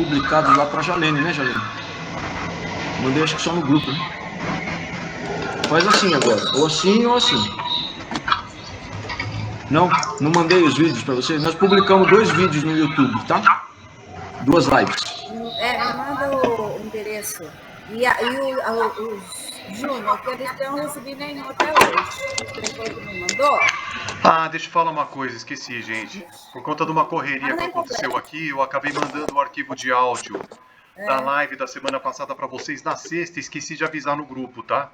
publicados lá para Jalene, né, Jalene? Mandei acho que só no grupo, né? Faz assim agora, ou assim ou assim. Não mandei os vídeos para vocês. Nós publicamos 2 vídeos no YouTube, tá? 2 lives. Me manda o endereço. Os Júnior, que eles não recebi nenhum até hoje. Você falou que me mandou? Deixa eu falar uma coisa, esqueci, gente. Por conta de uma correria que aconteceu aqui, eu acabei mandando o arquivo de áudio da live da semana passada para vocês na sexta e esqueci de avisar no grupo, tá?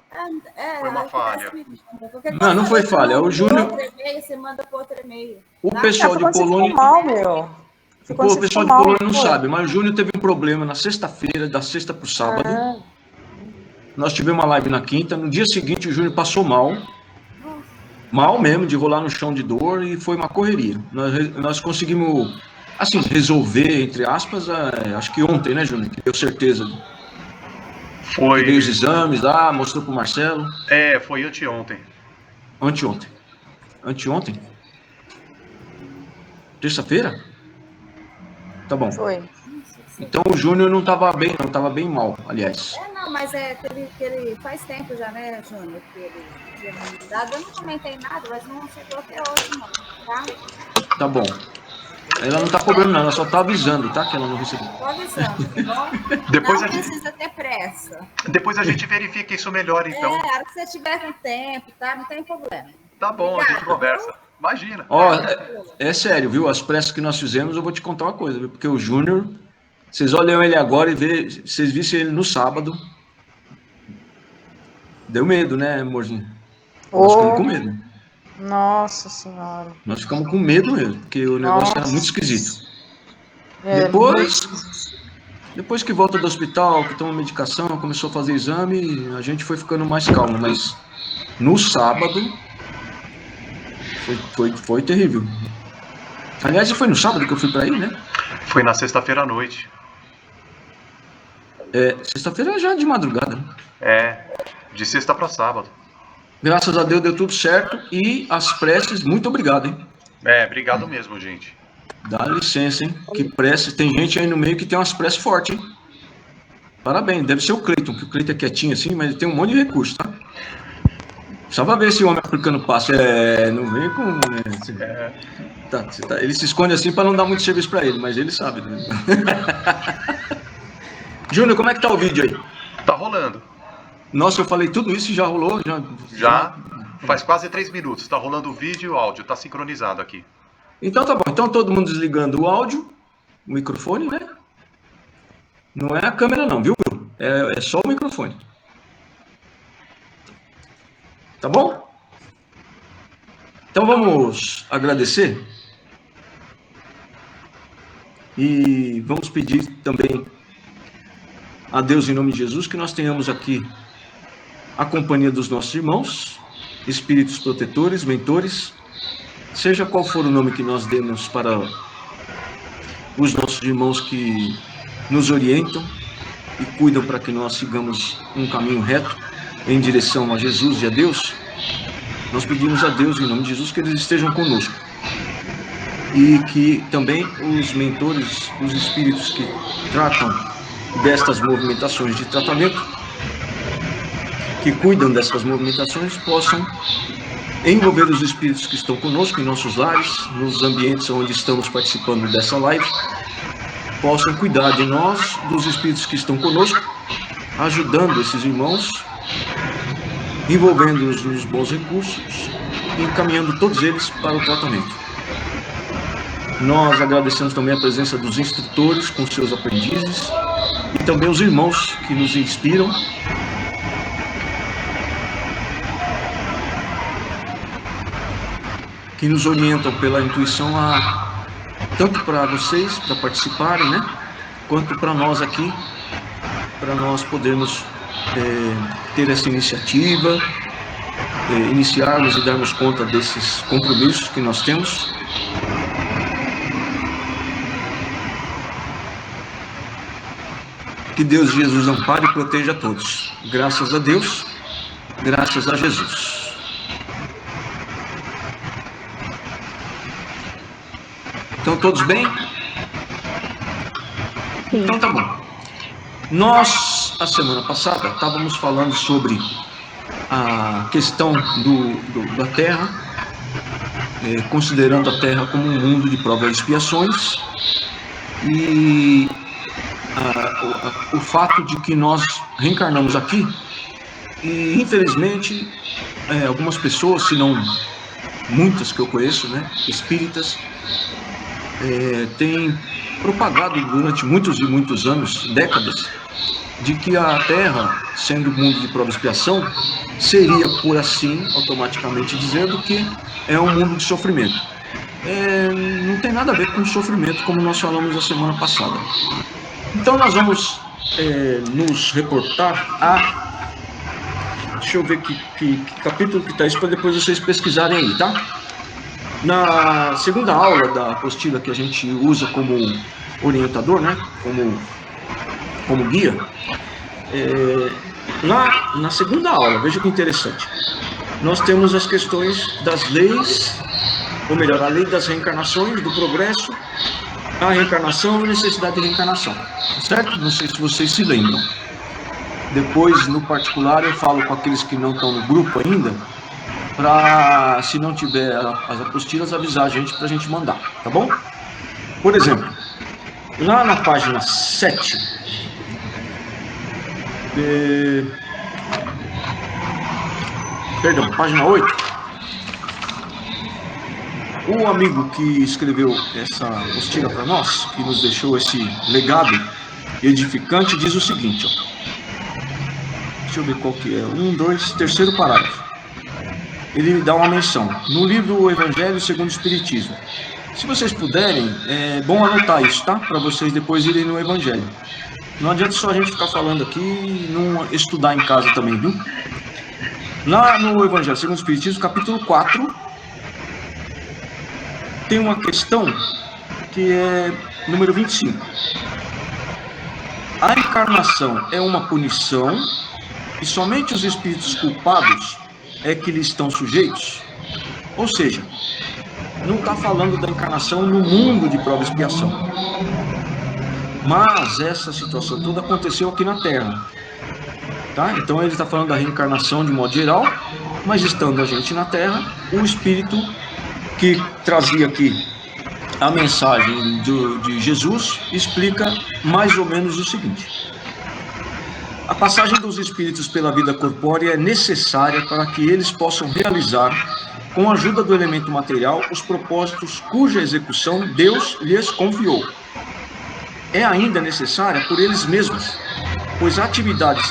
Foi uma falha. Não foi falha. O Júnior. Você manda por outro e-mail. O pessoal de Polônia. O pessoal de Polônia não sabe, mas o Júnior teve um problema na sexta-feira, da sexta para o sábado. Nós tivemos uma live na quinta. No dia seguinte, o Júnior passou mal. Mal mesmo, de rolar no chão de dor, e foi uma correria. Nós conseguimos, assim, resolver, entre aspas, acho que ontem, né, Júnior? Que deu certeza. Foi. Veio os exames lá, mostrou pro Marcelo. Foi anteontem. Anteontem? Terça-feira? Tá bom. Foi. Então o Júnior não estava bem mal, aliás. Não, mas que ele faz tempo já, né, Júnior, que ele tinha me dado. Eu não comentei nada, mas não chegou até hoje, não, tá? Tá bom. Ela não tá cobrando, não, ela só tá avisando, tá? Que ela não recebeu. Tô avisando, tá bom? Depois não precisa ter pressa. Depois a gente verifica isso melhor, então. A hora que você tiver com tempo, tá? Não tem problema. Tá bom, obrigado, a gente conversa. Imagina. É sério, viu? As pressas que nós fizemos, eu vou te contar uma coisa, viu? Porque o Júnior, vocês olham ele agora e vocês vissem ele no sábado. Deu medo, né, amorzinho? Nós ficamos com medo. Nossa Senhora. Nós ficamos com medo mesmo, porque o negócio era muito esquisito. Depois que volta do hospital, que toma medicação, começou a fazer exame, a gente foi ficando mais calmo, mas no sábado foi terrível. Aliás, foi no sábado que eu fui para aí, né? Foi na sexta-feira à noite. Sexta-feira já de madrugada. De sexta para sábado. Graças a Deus deu tudo certo e as preces, muito obrigado, hein? Obrigado mesmo, gente. Dá licença, hein? Que prece, tem gente aí no meio que tem umas preces fortes, hein? Parabéns, deve ser o Cleiton, que o Cleiton é quietinho assim, mas ele tem um monte de recurso, tá? Só pra ver esse homem aplicando passe. Não vem com... ele se esconde assim pra não dar muito serviço pra ele, mas ele sabe, né? Júnior, como é que tá o vídeo aí? Tá rolando. Nossa, eu falei tudo isso e já rolou? Já. Faz quase 3 minutos. Tá rolando o vídeo e o áudio. Tá sincronizado aqui. Então tá bom. Então todo mundo desligando o áudio, o microfone, né? Não é a câmera não, viu? É só o microfone. Tá bom? Então vamos agradecer. E vamos pedir também a Deus em nome de Jesus que nós tenhamos aqui a companhia dos nossos irmãos, espíritos protetores, mentores, seja qual for o nome que nós demos para os nossos irmãos que nos orientam e cuidam para que nós sigamos um caminho reto em direção a Jesus e a Deus. Nós pedimos a Deus em nome de Jesus que eles estejam conosco e que também os mentores, os espíritos que tratam destas movimentações de tratamento, que cuidam dessas movimentações, possam envolver os espíritos que estão conosco em nossos lares, nos ambientes onde estamos participando dessa live, possam cuidar de nós, dos espíritos que estão conosco, ajudando esses irmãos, envolvendo-os nos bons recursos e encaminhando todos eles para o tratamento. Nós agradecemos também a presença dos instrutores com seus aprendizes e também os irmãos que nos inspiram que nos orientam pela intuição tanto para vocês, para participarem, né? Quanto para nós aqui, para nós podermos ter essa iniciativa, iniciarmos e darmos conta desses compromissos que nós temos. Que Deus e Jesus ampare e proteja a todos. Graças a Deus, graças a Jesus. Estão todos bem? Então tá bom. Nós, a semana passada, estávamos falando sobre a questão da Terra, considerando a Terra como um mundo de provas e expiações, e o fato de que nós reencarnamos aqui, e infelizmente algumas pessoas, se não muitas que eu conheço, né, espíritas, têm propagado durante muitos e muitos anos, décadas, de que a Terra, sendo mundo de prova e expiação, seria, por assim, automaticamente dizendo que é um mundo de sofrimento. Não tem nada a ver com sofrimento, como nós falamos a semana passada. Então nós vamos nos reportar a... Deixa eu ver que capítulo que está isso, para depois vocês pesquisarem aí, tá? Na segunda aula da apostila que a gente usa como orientador, né? Como guia, lá na segunda aula, veja que interessante, nós temos as questões das leis, ou melhor, a lei das reencarnações, do progresso, a reencarnação e a necessidade de reencarnação, certo? Não sei se vocês se lembram. Depois, no particular, eu falo com aqueles que não estão no grupo ainda, para, se não tiver as apostilas, avisar a gente para a gente mandar, tá bom? Por exemplo, lá na página 7, perdão, página 8, o amigo que escreveu essa apostila para nós, que nos deixou esse legado edificante, diz o seguinte, ó. Deixa eu ver qual que é, terceiro parágrafo. Ele me dá uma menção no livro O Evangelho segundo o Espiritismo. Se vocês puderem, é bom anotar isso, tá? Para vocês depois irem no Evangelho. Não adianta só a gente ficar falando aqui e não estudar em casa também, viu? Lá no Evangelho segundo o Espiritismo, capítulo 4, tem uma questão que é número 25. A encarnação é uma punição e somente os espíritos culpados é que lhe estão sujeitos? Ou seja, não está falando da encarnação no mundo de prova e expiação. Mas essa situação toda aconteceu aqui na Terra. Tá? Então ele está falando da reencarnação de modo geral, mas estando a gente na Terra, o espírito que trazia aqui a mensagem de Jesus explica mais ou menos o seguinte: a passagem dos espíritos pela vida corpórea é necessária para que eles possam realizar, com a ajuda do elemento material, os propósitos cuja execução Deus lhes confiou. É ainda necessária por eles mesmos, pois a atividade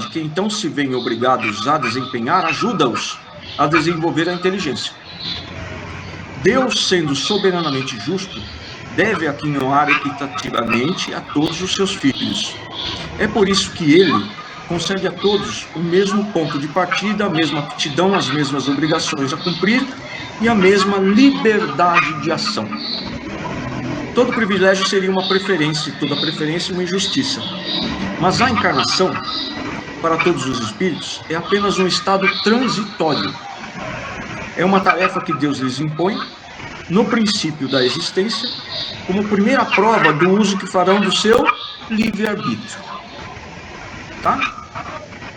que então se veem obrigados a desempenhar ajuda-os a desenvolver a inteligência. Deus, sendo soberanamente justo, deve aquinhoar equitativamente a todos os seus filhos. É por isso que ele concede a todos o mesmo ponto de partida, a mesma aptidão, as mesmas obrigações a cumprir e a mesma liberdade de ação. Todo privilégio seria uma preferência, toda preferência uma injustiça. Mas a encarnação, para todos os espíritos, é apenas um estado transitório. É uma tarefa que Deus lhes impõe, no princípio da existência, como primeira prova do uso que farão do seu livre-arbítrio. Tá?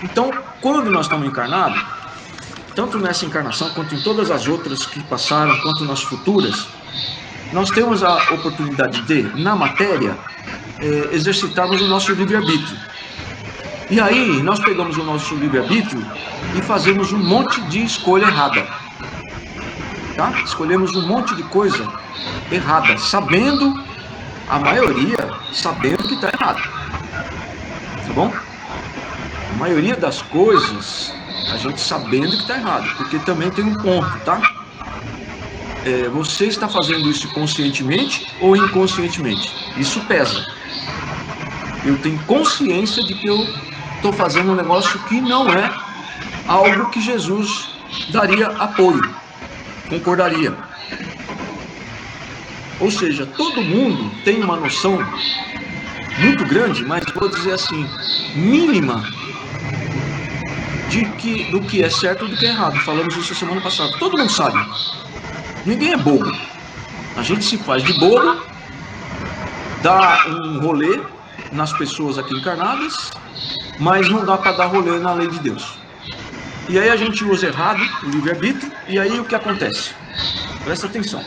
Então, quando nós estamos encarnados, tanto nessa encarnação quanto em todas as outras que passaram, quanto nas futuras, nós temos a oportunidade de, na matéria, exercitarmos o nosso livre-arbítrio. E aí, nós pegamos o nosso livre-arbítrio e fazemos um monte de escolha errada. Tá? Escolhemos um monte de coisa errada, sabendo, a maioria, sabendo que está errado. Tá bom? A maioria das coisas, a gente sabendo que está errado, porque também tem um ponto, tá? Você está fazendo isso conscientemente ou inconscientemente? Isso pesa. Eu tenho consciência de que eu estou fazendo um negócio que não é algo que Jesus daria apoio, concordaria. Ou seja, todo mundo tem uma noção muito grande, mas vou dizer assim, mínima, do que é certo e do que é errado. Falamos isso semana passada. Todo mundo sabe. Ninguém é bobo. A gente se faz de bobo dá um rolê nas pessoas aqui encarnadas, mas não dá para dar rolê na lei de Deus. E aí a gente usa errado o livre-arbítrio, e aí o que acontece? Presta atenção.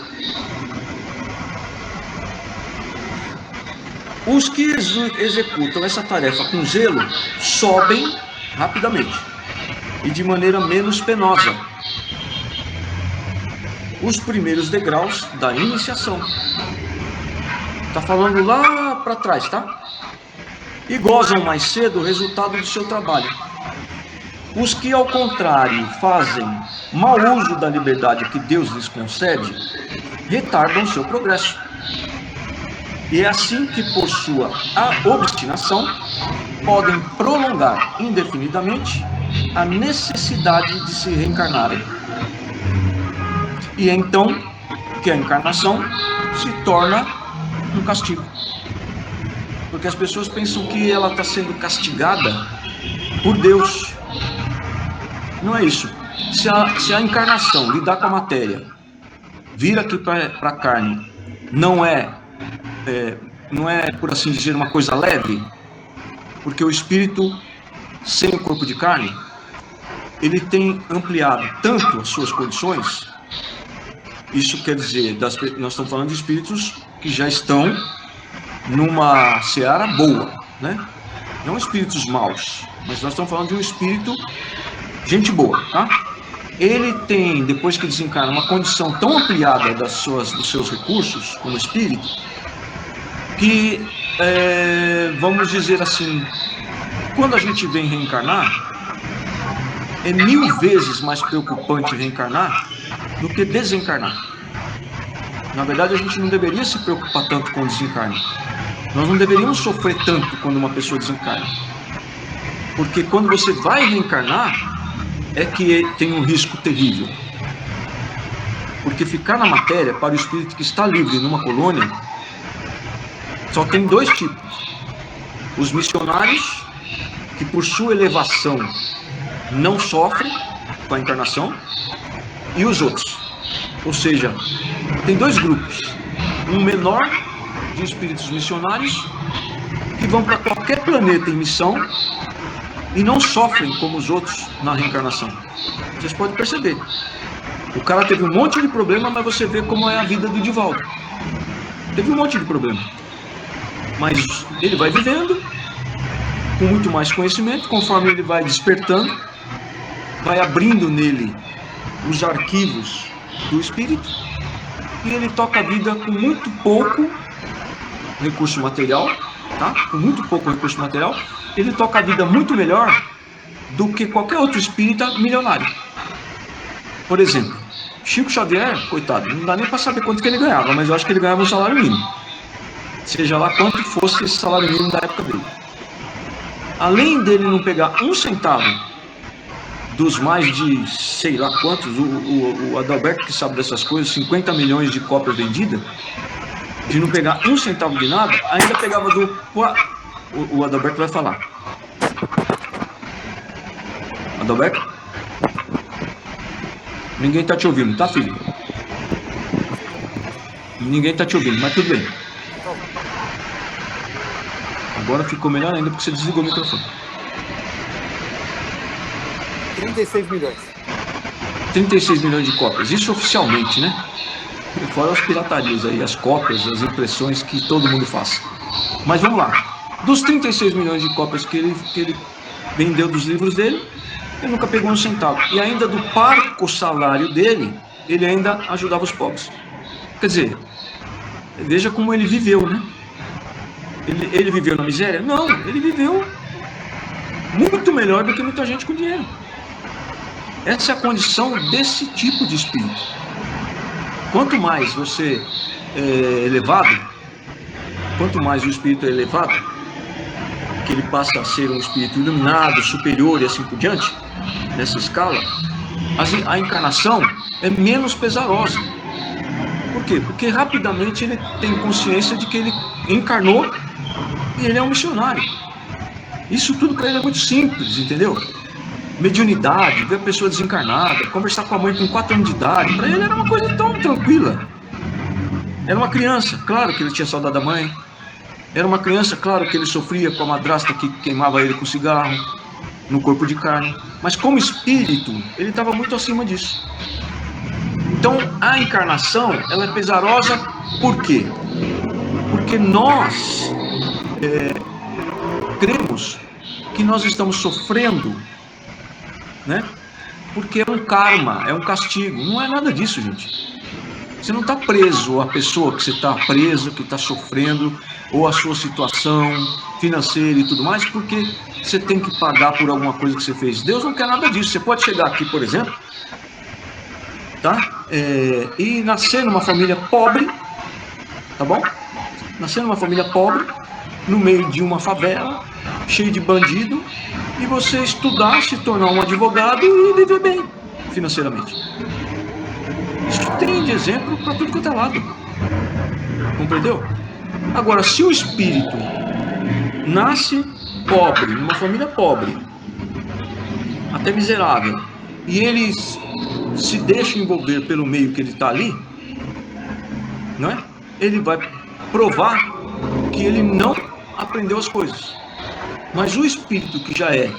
Os que executam essa tarefa com zelo sobem rapidamente e de maneira menos penosa os primeiros degraus da iniciação. Está falando lá para trás, tá? E gozam mais cedo o resultado do seu trabalho. Os que, ao contrário, fazem mau uso da liberdade que Deus lhes concede, retardam seu progresso. E é assim que, por sua obstinação, podem prolongar indefinidamente a necessidade de se reencarnarem. E é então que a encarnação se torna um castigo. Porque as pessoas pensam que ela está sendo castigada por Deus. Não é isso. Se a encarnação lidar com a matéria, vir aqui para a carne, não é, por assim dizer, uma coisa leve, porque o espírito, sem o corpo de carne, ele tem ampliado tanto as suas condições. Isso quer dizer, nós estamos falando de espíritos que já estão numa seara boa, né? Não espíritos maus, mas nós estamos falando de um espírito, gente boa, tá? Ele tem, depois que desencarna, uma condição tão ampliada dos seus recursos como espírito, que, vamos dizer assim, quando a gente vem reencarnar, é 1000 vezes mais preocupante reencarnar do que desencarnar. Na verdade, a gente não deveria se preocupar tanto com o desencarne. Nós não deveríamos sofrer tanto quando uma pessoa desencarna. Porque quando você vai reencarnar, é que tem um risco terrível. Porque ficar na matéria, para o espírito que está livre numa colônia, só tem 2 tipos. Os missionários, que por sua elevação não sofrem com a encarnação, e os outros. Ou seja, tem 2 grupos. Um menor de espíritos missionários que vão para qualquer planeta em missão e não sofrem como os outros na reencarnação. Vocês podem perceber. O cara teve um monte de problema, mas você vê como é a vida do Divaldo. Teve um monte de problema. Mas ele vai vivendo com muito mais conhecimento, conforme ele vai despertando, vai abrindo nele os arquivos do espírito, e ele toca a vida com muito pouco recurso material, tá? Com muito pouco recurso material, ele toca a vida muito melhor do que qualquer outro espírita milionário. Por exemplo, Chico Xavier, coitado, não dá nem para saber quanto que ele ganhava, mas eu acho que ele ganhava um salário mínimo, seja lá quanto fosse esse salário mínimo da época dele. Além dele não pegar um centavo dos mais de sei lá quantos, o Adalberto que sabe dessas coisas, 50 milhões de cópias vendidas, de não pegar um centavo de nada, ainda pegava do... O Adalberto vai falar. Adalberto? Ninguém tá te ouvindo, tá, filho? Ninguém tá te ouvindo, mas tudo bem. Agora ficou melhor ainda porque você desligou o microfone. 36 milhões. 36 milhões de cópias, isso oficialmente, né? E fora as piratarias aí, as cópias, as impressões que todo mundo faz. Mas vamos lá. Dos 36 milhões de cópias que ele vendeu dos livros dele, ele nunca pegou um centavo. E ainda do parco salário dele, ele ainda ajudava os pobres. Quer dizer, veja como ele viveu, né? Ele viveu na miséria? Não, ele viveu muito melhor do que muita gente com dinheiro. Essa é a condição desse tipo de espírito. Quanto mais você é elevado, quanto mais o espírito é elevado, que ele passa a ser um espírito iluminado, superior e assim por diante, nessa escala, a encarnação é menos pesarosa. Por quê? Porque rapidamente ele tem consciência de que ele encarnou e ele é um missionário. Isso tudo para ele é muito simples, entendeu? Mediunidade, ver a pessoa desencarnada, conversar com a mãe com 4 anos de idade, para ele era uma coisa tão tranquila. Era uma criança, claro que ele tinha saudade da mãe, Era uma criança, claro que ele sofria com a madrasta que queimava ele com cigarro, no corpo de carne. Mas como espírito, ele estava muito acima disso. Então, a encarnação, ela é pesarosa por quê? Porque nós cremos que nós estamos sofrendo, né? Porque é um karma, é um castigo. Não é nada disso, gente. Você não está preso à pessoa que você está preso, que está sofrendo, ou a sua situação financeira e tudo mais, porque você tem que pagar por alguma coisa que você fez. Deus não quer nada disso. Você pode chegar aqui, por exemplo, tá? E nascer numa família pobre, tá bom? Nascer numa família pobre, no meio de uma favela, cheio de bandido, e você estudar, se tornar um advogado e viver bem financeiramente. Isso tem de exemplo para tudo quanto é lado. Compreendeu? Agora, se o espírito nasce pobre, numa família pobre, até miserável, e ele se deixa envolver pelo meio que ele está ali, não é? Ele vai provar que ele não aprendeu as coisas. Mas o espírito que já é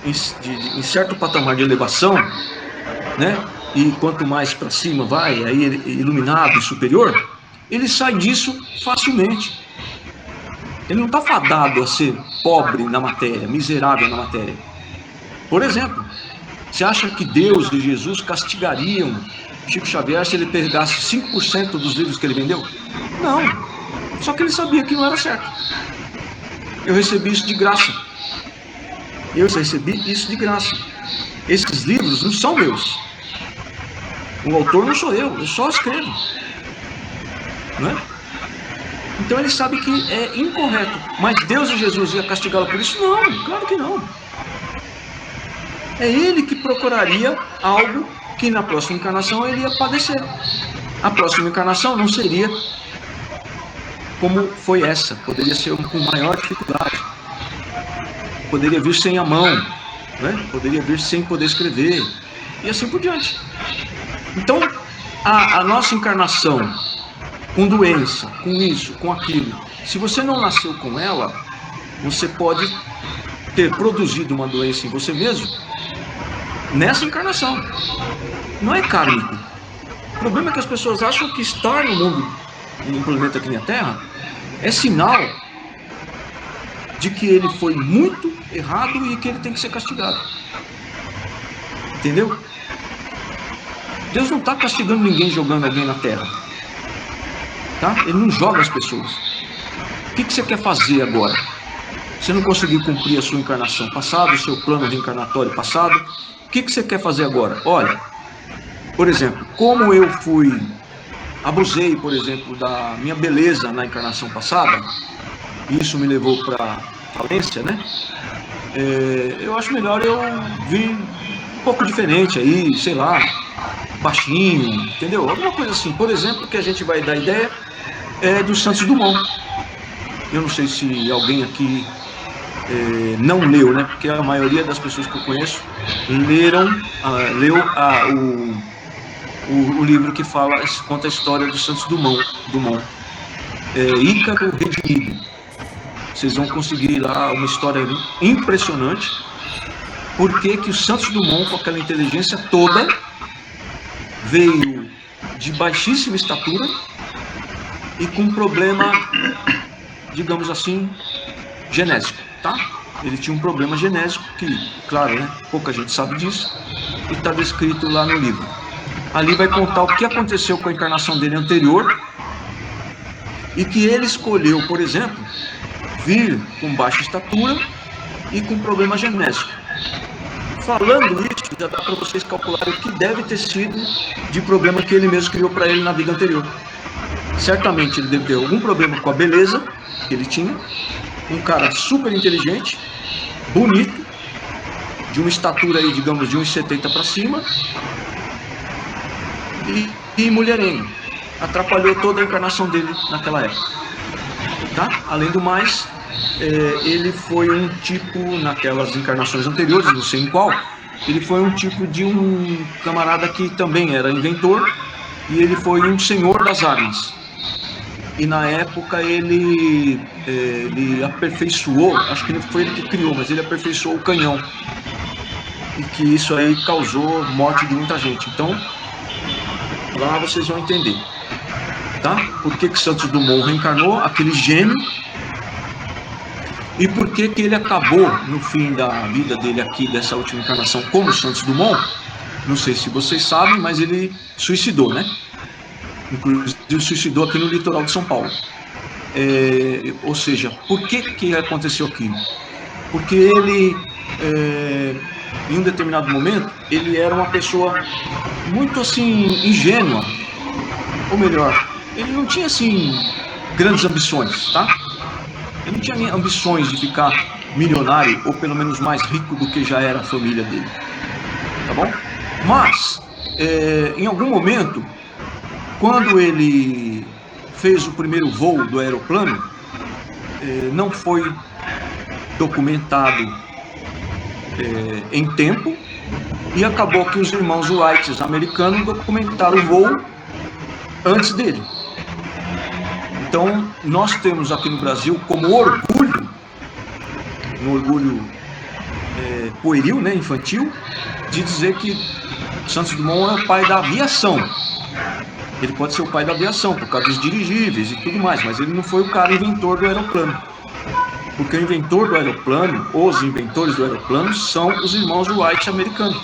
em certo patamar de elevação, né? E quanto mais para cima vai, aí iluminado e superior, ele sai disso facilmente. Ele não está fadado a ser pobre na matéria, miserável na matéria. Por exemplo, você acha que Deus e Jesus castigariam Chico Xavier se ele pegasse 5% dos livros que ele vendeu? Não. Só que ele sabia que não era certo. Eu recebi isso de graça. Eu recebi isso de graça. Esses livros não são meus. O autor não sou eu só escrevo. Não é? Então ele sabe que é incorreto. Mas Deus e Jesus ia castigá-lo por isso? Não, claro que não. É ele que procuraria algo que na próxima encarnação ele ia padecer. A próxima encarnação não seria como foi essa. Poderia ser com maior dificuldade. Poderia vir sem a mão, né? Poderia vir sem poder escrever. E assim por diante. Então, a nossa encarnação, com doença, com isso, com aquilo, se você não nasceu com ela, você pode ter produzido uma doença em você mesmo nessa encarnação. Não é kármico. O problema é que as pessoas acham que estar no mundo, no planeta aqui na Terra, é sinal de que ele foi muito errado e que ele tem que ser castigado. Entendeu? Deus não está castigando ninguém jogando alguém na terra. Tá? Ele não joga as pessoas. O que você quer fazer agora? Você não conseguiu cumprir a sua encarnação passada, o seu plano reencarnatório passado. O que você quer fazer agora? Olha, por exemplo, como eu abusei, por exemplo, da minha beleza na encarnação passada, e isso me levou para falência, né? Eu acho melhor eu vir um pouco diferente aí, sei lá, baixinho, entendeu? Alguma coisa assim. Por exemplo, que a gente vai dar ideia do Santos Dumont. Eu não sei se alguém aqui não leu, né? Porque a maioria das pessoas que eu conheço leu o livro que conta a história do Santos Dumont. Ícaro Redimido. Vocês vão conseguir lá uma história impressionante. Por que o Santos Dumont, com aquela inteligência toda, veio de baixíssima estatura e com um problema, digamos assim, genético, tá? Ele tinha um problema genético que, claro, né, pouca gente sabe disso, e está descrito lá no livro. Ali vai contar o que aconteceu com a encarnação dele anterior e que ele escolheu, por exemplo, vir com baixa estatura e com problema genético. Falando isso, já dá para vocês calcularem o que deve ter sido de problema que ele mesmo criou para ele na vida anterior. Certamente ele deve ter algum problema com a beleza que ele tinha, um cara super inteligente, bonito, de uma estatura aí, digamos, de 1,70 para cima, e mulherengo. Atrapalhou toda a encarnação dele naquela época. Tá? Além do mais, ele foi um tipo, naquelas encarnações anteriores, não sei em qual, ele foi um tipo de um camarada que também era inventor, e ele foi um senhor das armas. e na época ele aperfeiçoou, acho que não foi ele que criou, mas ele aperfeiçoou o canhão, e que isso aí causou morte de muita gente. Então, lá vocês vão entender, tá? Por que Santos Dumont reencarnou, aquele gênio, e por que ele acabou, no fim da vida dele aqui, dessa última encarnação, como Santos Dumont. Não sei se vocês sabem, mas ele suicidou, né? Inclusive suicidou aqui no litoral de São Paulo. Ou seja, por que aconteceu aquilo? Porque ele, em um determinado momento, ele era uma pessoa muito assim, ingênua. Ou melhor, ele não tinha assim, grandes ambições, tá? Ele não tinha ambições de ficar milionário, ou pelo menos mais rico do que já era a família dele. Tá bom? Mas, em algum momento, quando ele fez o primeiro voo do aeroplano, não foi documentado em tempo, e acabou que os irmãos Wright americanos documentaram o voo antes dele. Então, nós temos aqui no Brasil como orgulho, um orgulho pueril, né, infantil, de dizer que Santos Dumont é o pai da aviação. Ele pode ser o pai da aviação, por causa dos dirigíveis e tudo mais, mas ele não foi o cara inventor do aeroplano. Porque o inventor do aeroplano, os inventores do aeroplano, são os irmãos Wright americanos.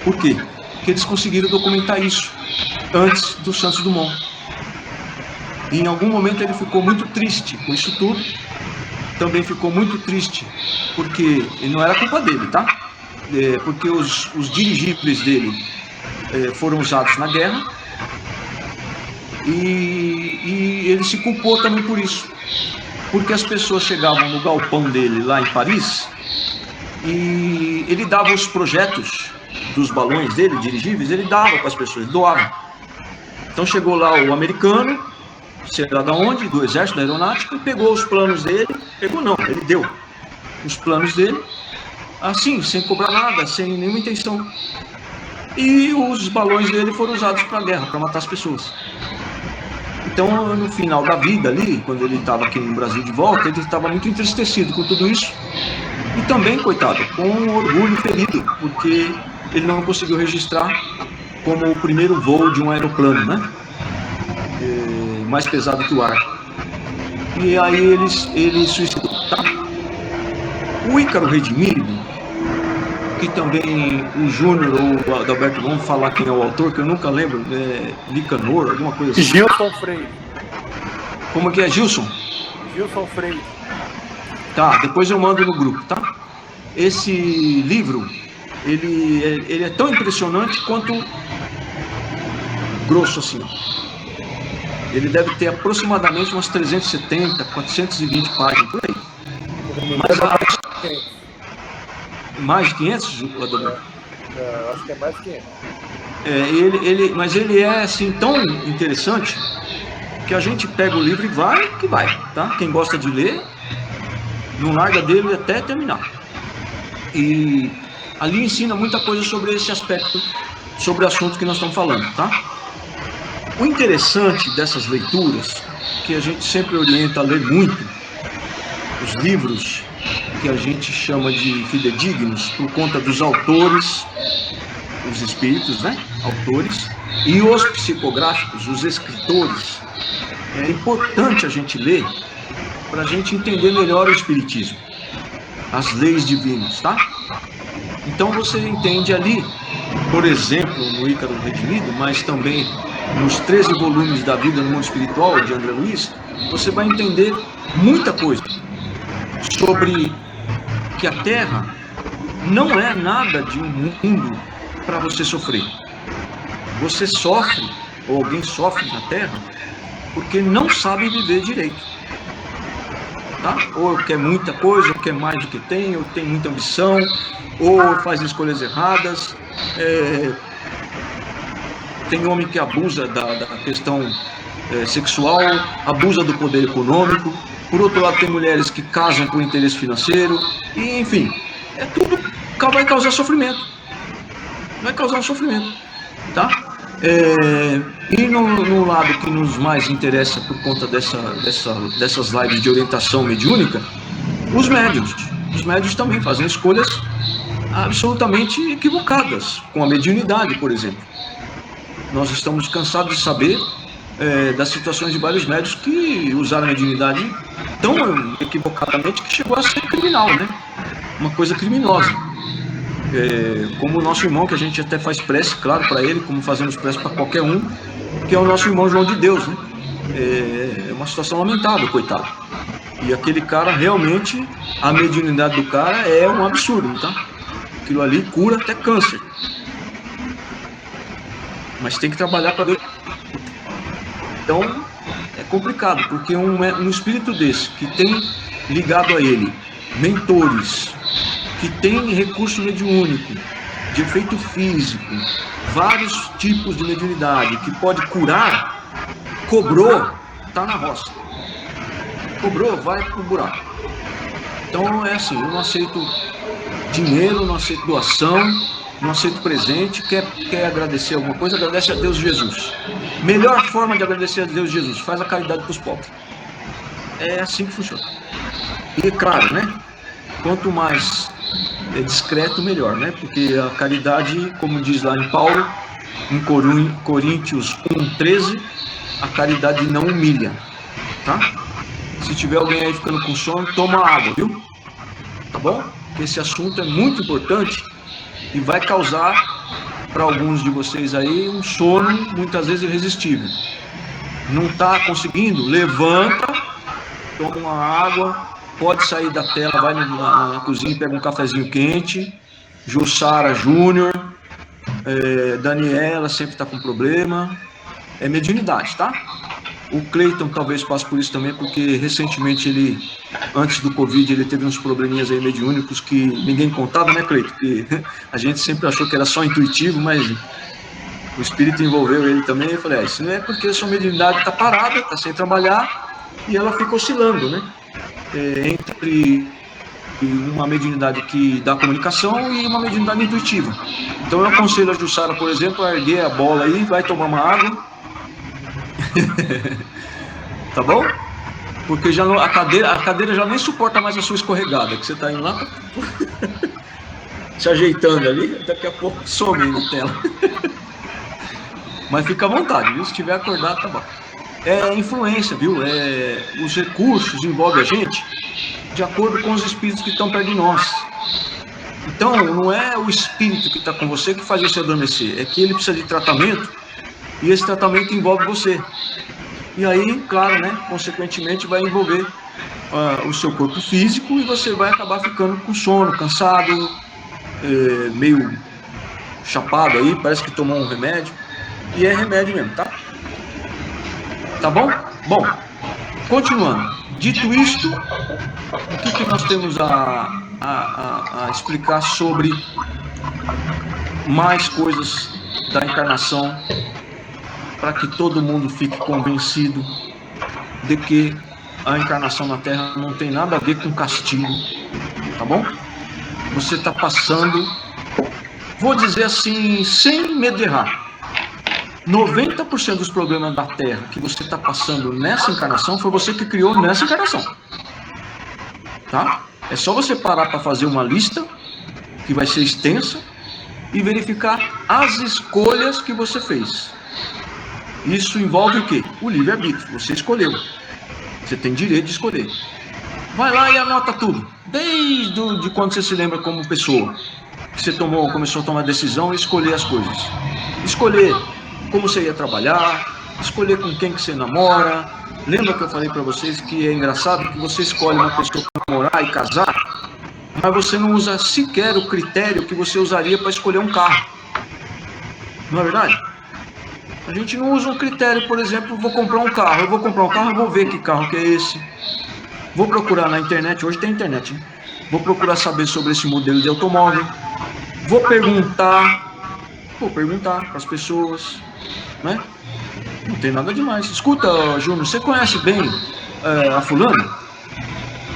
Por quê? Porque eles conseguiram documentar isso antes do Santos Dumont. E em algum momento ele ficou muito triste com isso tudo. Também ficou muito triste porque não era culpa dele, tá? Porque os dirigíveis dele foram usados na guerra, e ele se culpou também por isso, porque as pessoas chegavam no galpão dele lá em Paris e ele dava os projetos dos balões dele, dirigíveis, ele dava para as pessoas, ele doava. Então chegou lá o americano, sei lá de onde, do exército, da aeronáutica, e pegou os planos dele, ele deu os planos dele, assim, sem cobrar nada, sem nenhuma intenção. E os balões dele foram usados para a guerra, para matar as pessoas. Então, no final da vida ali, quando ele estava aqui no Brasil de volta, ele estava muito entristecido com tudo isso. E também, coitado, com um orgulho ferido, porque ele não conseguiu registrar como o primeiro voo de um aeroplano, né? Mais pesado que o ar. E aí ele suicidou, tá? O Ícaro Redimido, que também o Júnior ou o Adalberto vão falar quem é o autor, que eu nunca lembro, Nicanor, alguma coisa assim. Gilson Freire. Como que é, Gilson? Gilson Freire. Tá, depois eu mando no grupo, tá? Esse livro, ele é tão impressionante quanto grosso assim. Ele deve ter aproximadamente umas 370, 420 páginas, por aí. Mas mais de 500, Adalberto? Acho que é mais de 500. Mas ele é assim tão interessante que a gente pega o livro e vai que vai, tá? Quem gosta de ler, não larga dele até terminar. E ali ensina muita coisa sobre esse aspecto, sobre o assunto que nós estamos falando, tá? O interessante dessas leituras, que a gente sempre orienta a ler muito, os livros que a gente chama de fidedignos, por conta dos autores, os espíritos, né? Autores, e os psicográficos, os escritores. É importante a gente ler para a gente entender melhor o espiritismo, as leis divinas, tá? Então você entende ali, por exemplo, no Ícaro Redimido, mas também nos 13 volumes da Vida no Mundo Espiritual, de André Luiz, você vai entender muita coisa sobre que a Terra não é nada de um mundo para você sofrer. Você sofre, ou alguém sofre na Terra, porque não sabe viver direito. Tá? Ou quer muita coisa, ou quer mais do que tem, ou tem muita ambição, ou faz escolhas erradas. Tem homem que abusa da questão sexual, abusa do poder econômico. Por outro lado, tem mulheres que casam por interesse financeiro. E, enfim, tudo vai causar sofrimento. Vai causar um sofrimento, tá? E no lado que nos mais interessa por conta dessas lives de orientação mediúnica, os médiuns. Os médiuns também fazem escolhas absolutamente equivocadas com a mediunidade, por exemplo. Nós estamos cansados de saber das situações de vários médiuns que usaram a mediunidade tão equivocadamente que chegou a ser criminal, né? Uma coisa criminosa. Como o nosso irmão, que a gente até faz prece, claro, para ele, como fazemos prece para qualquer um, que é o nosso irmão João de Deus, né? É uma situação lamentável, coitado. E aquele cara, realmente, a mediunidade do cara é um absurdo, tá? Aquilo ali cura até câncer. Mas tem que trabalhar para Deus. Então, é complicado, porque um espírito desse, que tem ligado a ele mentores, que tem recurso mediúnico, de efeito físico, vários tipos de mediunidade, que pode curar, cobrou, tá na roça. Cobrou, vai pro buraco. Então é assim, eu não aceito dinheiro, não aceito doação, não aceito presente. Quer agradecer alguma coisa, agradece a Deus Jesus. Melhor forma de agradecer a Deus Jesus, faz a caridade para os pobres. É assim que funciona. E claro, né? Quanto mais discreto, melhor, né? Porque a caridade, como diz lá em Paulo, em Coríntios 1:13, a caridade não humilha, tá? Se tiver alguém aí ficando com sono, toma água, viu? Tá bom? Porque esse assunto é muito importante e vai causar para alguns de vocês aí um sono muitas vezes irresistível. Não tá conseguindo? Levanta, toma uma água, pode sair da tela, vai na cozinha e pega um cafezinho quente. Jussara Júnior, Daniela sempre está com problema. É mediunidade, tá? O Cleiton talvez passe por isso também, porque recentemente ele, antes do Covid, ele teve uns probleminhas aí mediúnicos que ninguém contava, né, Cleiton? Que a gente sempre achou que era só intuitivo, mas o espírito envolveu ele também. Eu falei, isso não é porque a sua mediunidade está parada, está sem trabalhar, e ela fica oscilando, né? Entre uma mediunidade que dá comunicação e uma mediunidade intuitiva. Então eu aconselho a Jussara, por exemplo, a erguer a bola aí, vai tomar uma água. Tá bom? Porque já a cadeira já nem suporta mais a sua escorregada, que você tá indo lá se ajeitando ali, daqui a pouco some na tela. Mas fica à vontade, viu? Se estiver acordado, tá bom. É influência, viu? Os recursos envolvem a gente de acordo com os espíritos que estão perto de nós. Então, não é o espírito que está com você que faz você adormecer, é que ele precisa de tratamento e esse tratamento envolve você. E aí, claro, né, consequentemente vai envolver o seu corpo físico e você vai acabar ficando com sono, cansado, meio chapado aí, parece que tomou um remédio. E é remédio mesmo, tá? Tá bom? Bom, continuando. Dito isto, o que nós temos a explicar sobre mais coisas da encarnação, para que todo mundo fique convencido de que a encarnação na Terra não tem nada a ver com castigo, tá bom? Você está passando, vou dizer assim, sem medo de errar, 90% dos problemas da Terra que você está passando nessa encarnação foi você que criou nessa encarnação, tá? É só você parar para fazer uma lista, que vai ser extensa, e verificar as escolhas que você fez. Isso envolve o quê? O livre-arbítrio. Você escolheu. Você tem direito de escolher. Vai lá e anota tudo. Desde quando você se lembra como pessoa. Que você começou a tomar decisão e escolher as coisas. Escolher como você ia trabalhar. Escolher com quem que você namora. Lembra que eu falei para vocês que é engraçado que você escolhe uma pessoa para namorar e casar, mas você não usa sequer o critério que você usaria para escolher um carro. Não é verdade? A gente não usa um critério, por exemplo, vou comprar um carro. Eu vou comprar um carro, eu vou ver que carro que é esse. Vou procurar na internet, hoje tem internet, né? Vou procurar saber sobre esse modelo de automóvel. Vou perguntar para as pessoas, né? Não tem nada demais. Escuta, Júnior, você conhece bem a fulana?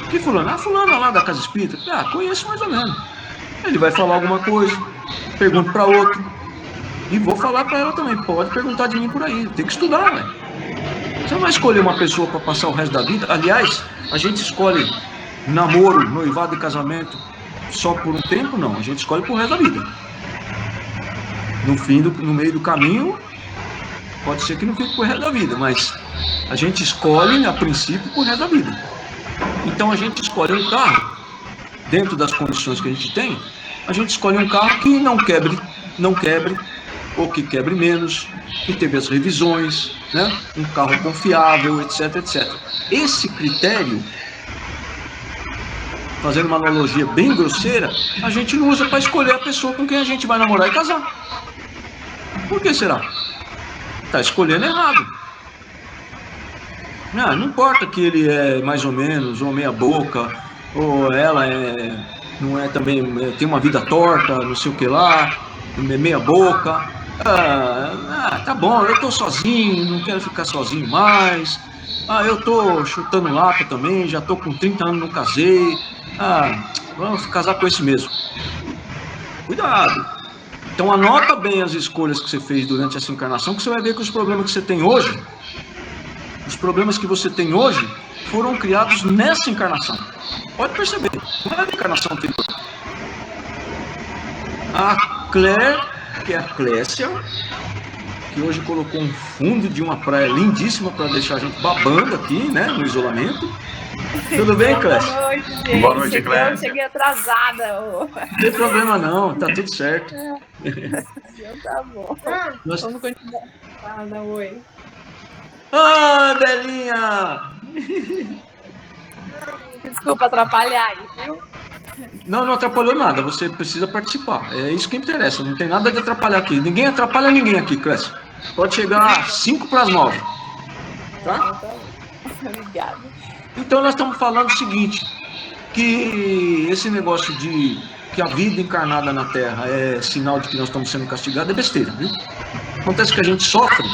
Que fulana? A fulana lá da Casa Espírita. Conheço mais ou menos. Ele vai falar alguma coisa, pergunta para outro. E vou falar para ela também, pode perguntar de mim por aí, tem que estudar, né? Você não vai escolher uma pessoa para passar o resto da vida. Aliás, a gente escolhe namoro, noivado e casamento só por um tempo, não. A gente escolhe pro resto da vida. No meio do caminho, pode ser que não fique pro resto da vida, mas a gente escolhe, a princípio, pro resto da vida. Então a gente escolhe um carro, dentro das condições que a gente tem, a gente escolhe um carro que não quebre, ou que quebre menos, que teve as revisões, né? Um carro confiável, etc, etc. Esse critério, fazendo uma analogia bem grosseira, a gente não usa para escolher a pessoa com quem a gente vai namorar e casar. Por que será? Está escolhendo errado. Não importa que ele é mais ou menos, ou meia boca, ou ela não é também, tem uma vida torta, não sei o que lá, meia boca. Tá bom, eu tô sozinho, não quero ficar sozinho mais. Eu tô chutando lata também, já tô com 30 anos, não casei. Vamos casar com esse mesmo. Cuidado. Então anota bem as escolhas que você fez durante essa encarnação, que você vai ver que os problemas que você tem hoje, foram criados nessa encarnação. Pode perceber, não é a encarnação anterior. A Claire, que é a Clécia, que hoje colocou um fundo de uma praia lindíssima para deixar a gente babando aqui, né, no isolamento. Tudo bem, Clécia? Boa noite, gente. Boa noite, Clécia. Eu cheguei atrasada. Não tem problema não, tá tudo certo. Então tá bom. Vamos continuar. Fala, oi. Belinha! Desculpa atrapalhar aí, viu? Não atrapalhou nada, você precisa participar. É isso que interessa, não tem nada de atrapalhar aqui. Ninguém atrapalha ninguém aqui, Clécia. Pode chegar às 8:55. Tá? Obrigada. Então nós estamos falando o seguinte, que esse negócio de que a vida encarnada na Terra é sinal de que nós estamos sendo castigados é besteira, viu? Acontece que a gente sofre,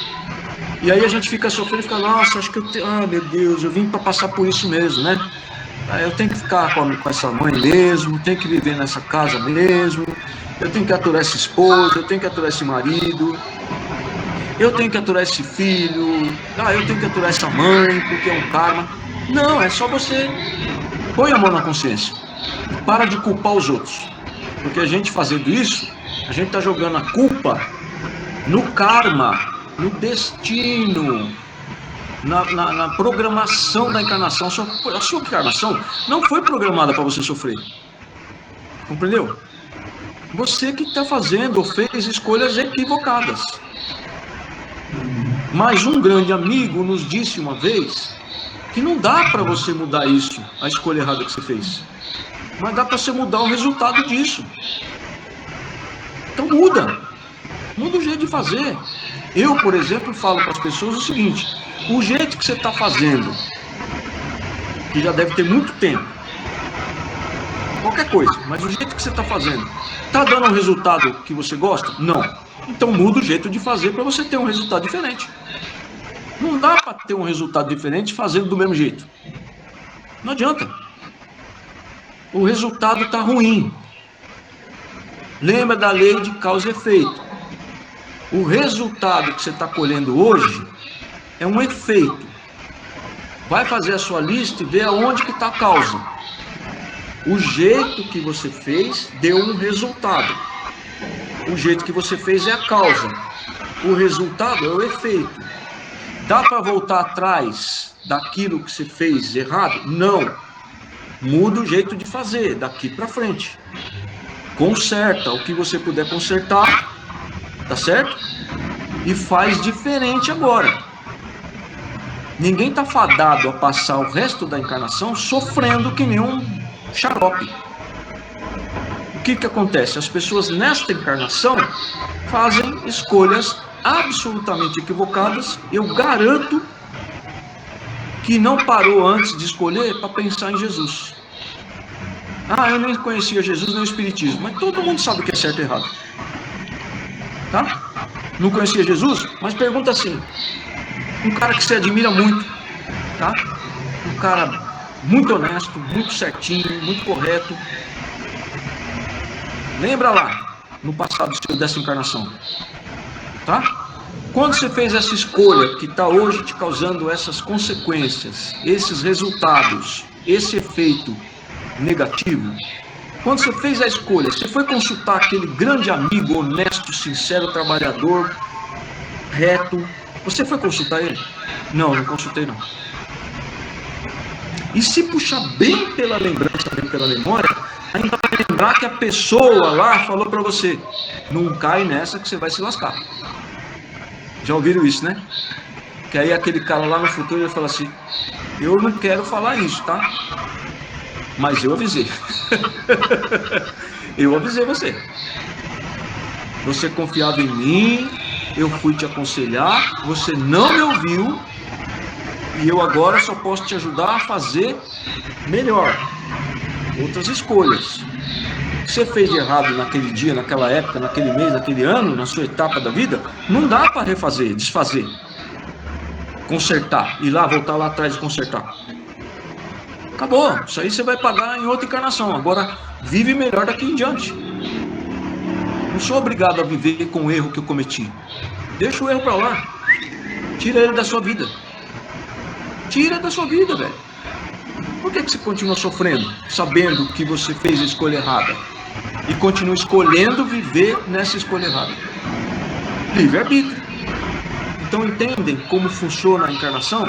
e aí a gente fica sofrendo e fica, nossa, acho que meu Deus, eu vim para passar por isso mesmo, né? Eu tenho que ficar com essa mãe mesmo, tenho que viver nessa casa mesmo, eu tenho que aturar essa esposa, eu tenho que aturar esse marido, eu tenho que aturar esse filho, eu tenho que aturar essa mãe, porque é um karma. Não, é só você põe a mão na consciência, para de culpar os outros, porque a gente fazendo isso, a gente está jogando a culpa no karma, no destino, na programação da encarnação. A sua encarnação não foi programada para você sofrer, compreendeu? Você que está fazendo ou fez escolhas equivocadas. Mas um grande amigo nos disse uma vez que não dá para você mudar isso, a escolha errada que você fez, mas dá para você mudar o resultado disso. Então muda o jeito de fazer. Eu, por exemplo, falo para as pessoas o seguinte: o jeito que você está fazendo, que já deve ter muito tempo, qualquer coisa, mas o jeito que você está fazendo, está dando um resultado que você gosta? Não. Então muda o jeito de fazer para você ter um resultado diferente. Não dá para ter um resultado diferente fazendo do mesmo jeito. Não adianta. O resultado está ruim. Lembra da lei de causa e efeito. O resultado que você está colhendo hoje é um efeito. Vai fazer a sua lista e ver aonde que está a causa. O jeito que você fez deu um resultado. O jeito que você fez é a causa. O resultado é o efeito. Dá para voltar atrás daquilo que você fez errado? Não. Muda o jeito de fazer daqui para frente. Conserta o que você puder consertar, tá certo? E faz diferente agora. Ninguém está fadado a passar o resto da encarnação sofrendo que nem um xarope. O que acontece? As pessoas nesta encarnação fazem escolhas absolutamente equivocadas. Eu garanto que não parou antes de escolher para pensar em Jesus. Eu nem conhecia Jesus nem o Espiritismo, mas todo mundo sabe o que é certo e errado. Tá? Não conhecia Jesus? Mas pergunta assim: um cara que você admira muito, tá? Um cara muito honesto, muito certinho, muito correto. Lembra lá, no passado seu dessa encarnação. Tá? Quando você fez essa escolha que está hoje te causando essas consequências, esses resultados, esse efeito negativo, quando você fez a escolha, você foi consultar aquele grande amigo, honesto, sincero, trabalhador, reto, você foi consultar ele? Não, não consultei não. E se puxar bem pela lembrança, bem pela memória, ainda vai lembrar que a pessoa lá falou para você, não cai nessa que você vai se lascar. Já ouviram isso, né? Que aí aquele cara lá no futuro ele fala assim, eu não quero falar isso, tá? Mas eu avisei. Eu avisei você. Você confiava em mim, eu fui te aconselhar, você não me ouviu, e eu agora só posso te ajudar a fazer melhor, outras escolhas. O que você fez de errado naquele dia, naquela época, naquele mês, naquele ano, na sua etapa da vida, não dá para refazer, desfazer, consertar, ir lá, voltar lá atrás e consertar. Acabou, isso aí você vai pagar em outra encarnação. Agora, vive melhor daqui em diante. Não sou obrigado a viver com o erro que eu cometi. Deixa o erro para lá. Tira ele da sua vida. Tira da sua vida, velho. Por que você continua sofrendo, sabendo que você fez a escolha errada? E continua escolhendo viver nessa escolha errada? Livre-arbítrio. Então entendem como funciona a encarnação?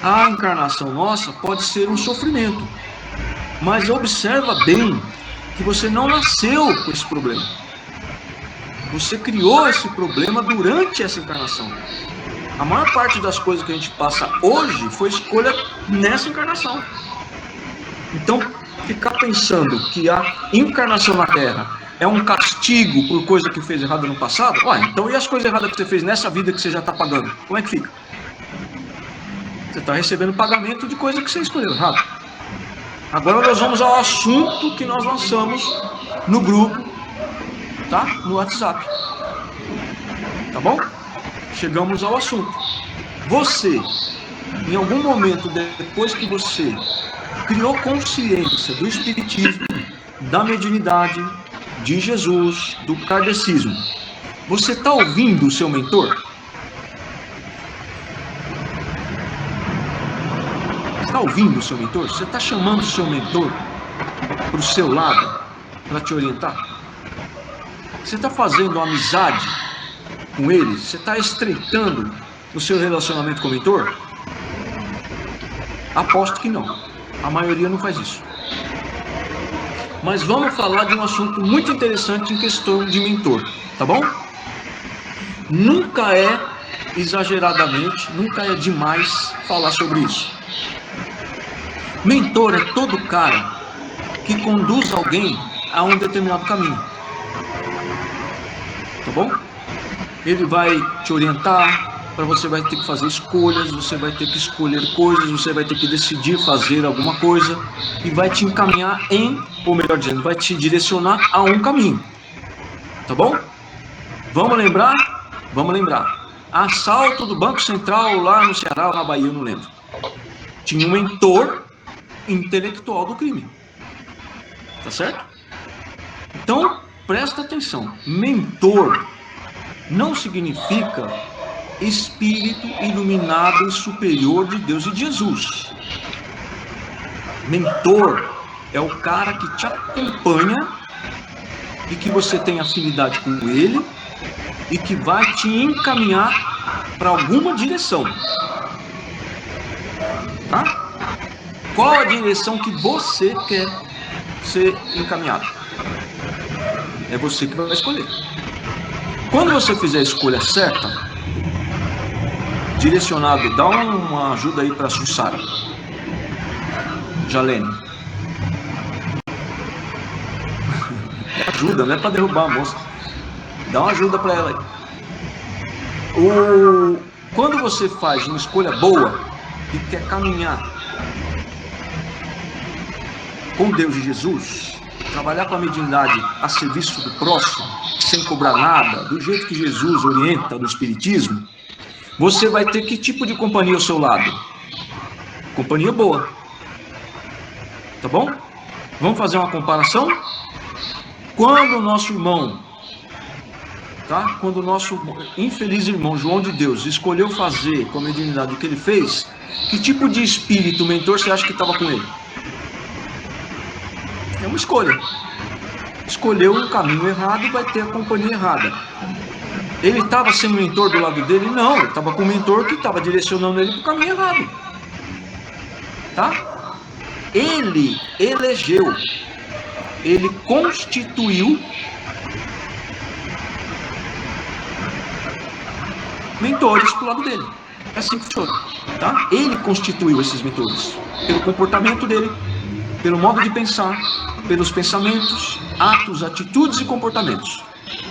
A encarnação nossa pode ser um sofrimento. Mas observa bem que você não nasceu com esse problema. Você criou esse problema durante essa encarnação. A maior parte das coisas que a gente passa hoje foi escolha nessa encarnação. Então, ficar pensando que a encarnação na Terra é um castigo por coisa que fez errado no passado, então e as coisas erradas que você fez nessa vida que você já está pagando? Como é que fica? Você está recebendo pagamento de coisa que você escolheu errado. Agora nós vamos ao assunto que nós lançamos no grupo, tá? No WhatsApp. Tá bom? Chegamos ao assunto. Você, em algum momento depois que você criou consciência do espiritismo, da mediunidade, de Jesus, do kardecismo, você está ouvindo o seu mentor? Está ouvindo o seu mentor? Você está chamando o seu mentor para o seu lado, para te orientar? Você está fazendo amizade com ele? Você está estreitando o seu relacionamento com o mentor? Aposto que não. A maioria não faz isso. Mas vamos falar de um assunto muito interessante em questão de mentor, tá bom? Nunca é exageradamente, nunca é demais falar sobre isso. Mentor é todo cara que conduz alguém a um determinado caminho. Tá bom? Ele vai te orientar, você vai ter que fazer escolhas, você vai ter que escolher coisas, você vai ter que decidir fazer alguma coisa e vai te encaminhar ou melhor dizendo, vai te direcionar a um caminho. Tá bom? Vamos lembrar? Vamos lembrar. Assalto do Banco Central lá no Ceará ou na Bahia, eu não lembro. Tinha um mentor intelectual do crime. Tá certo? Então, presta atenção. Mentor não significa espírito iluminado e superior de Deus e de Jesus. Mentor é o cara que te acompanha e que você tem afinidade com ele e que vai te encaminhar para alguma direção. Tá? Qual a direção que você quer ser encaminhado? É você que vai escolher. Quando você fizer a escolha certa, direcionado, dá uma ajuda aí para a Sussara. Jalene. Ajuda, não é para derrubar a moça. Dá uma ajuda para ela aí. Quando você faz uma escolha boa e quer caminhar com Deus e Jesus, trabalhar com a mediunidade a serviço do próximo, sem cobrar nada, do jeito que Jesus orienta no Espiritismo, você vai ter que tipo de companhia ao seu lado? Companhia boa. Tá bom? Vamos fazer uma comparação? Quando o nosso irmão tá? Quando o nosso infeliz irmão João de Deus escolheu fazer com a mediunidade o que ele fez, que tipo de espírito mentor você acha que estava com ele? É uma escolha. Escolheu um caminho errado e vai ter a companhia errada. Ele estava sem mentor do lado dele? Não, ele estava com um mentor que estava direcionando ele para o caminho errado. Tá? Ele elegeu, ele constituiu mentores para o lado dele. É assim que funciona. Tá? Ele constituiu esses mentores pelo comportamento dele, pelo modo de pensar, pelos pensamentos, atos, atitudes e comportamentos.